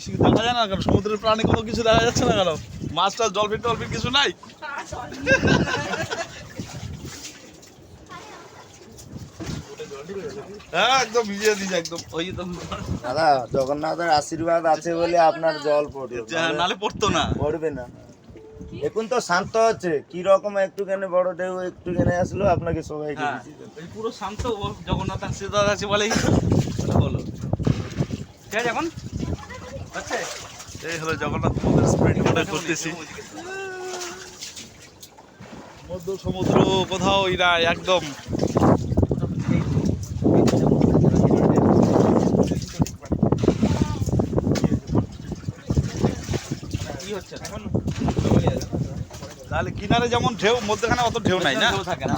বেশি দেখা যায় না কেন? সমুদ্রের প্রাণী কোনো কিছু দেখা যাচ্ছে না কেন? মাছ টাছ ডলফিন টলফিন কিছু নাই? হ্যাঁ একদম ভিজিয়ে দিয়েছে একদম। ওই তো দাদা জগন্নাথের আশীর্বাদ আছে বলে আপনার জল পড়বে, নালে পড়তো না। পড়বে না। এখন তো শান্ত আছে, কি রকম একটুখানি বড় ঢেউ একটুখানি আসলো আপনাকে সবাইকে হ্যাঁ ভিজিয়ে দেবে। এই পুরো শান্ত জগন্নাথ আশীর্বাদ আছে বলেই হলো। ঠিক আছে এখন আচ্ছা এই হলো জগন্নাথ মন্দির স্পিড বোটে করতেছি। মধ্য সমুদ্র কোথাও ইরা একদম তাহলে কিনারে যেমন ঢেউ, মধ্যখানে অত ঢেউ নাই না? থাকে না।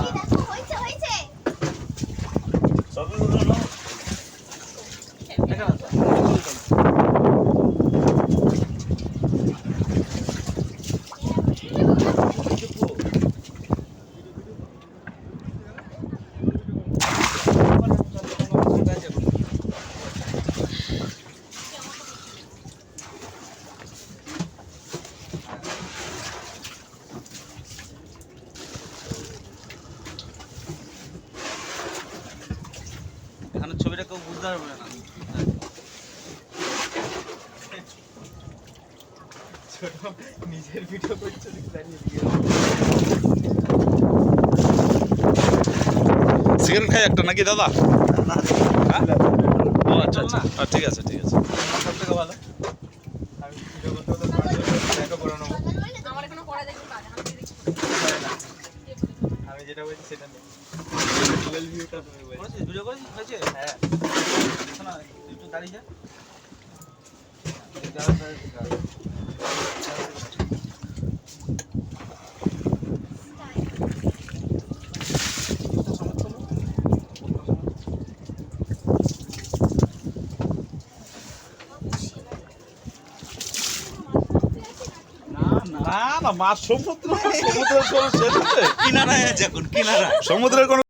এখানে ছবিটা কেউ বুঝতে পারবে না। নিজের ভিডিও করছে সিগারেট খাই একটা নাকি দাদা? ও আচ্ছা আচ্ছা ঠিক আছে ঠিক আছে। সব থেকে ভালো আমি ভিডিও করতে করতে একটা করে নেবো। আমি যেটা বলছি সেটা নেই। গুগল ভিউটা তুমি বলছো ভিডিও করেছিস হয়েছে? হ্যাঁ শোনা একটু দাঁড়িয়ে যা। না না মাছ সমুদ্র, সমুদ্রের কোনো শেষ আছে? কিনারায় আছে এখন, কিনারা সমুদ্রের কোনো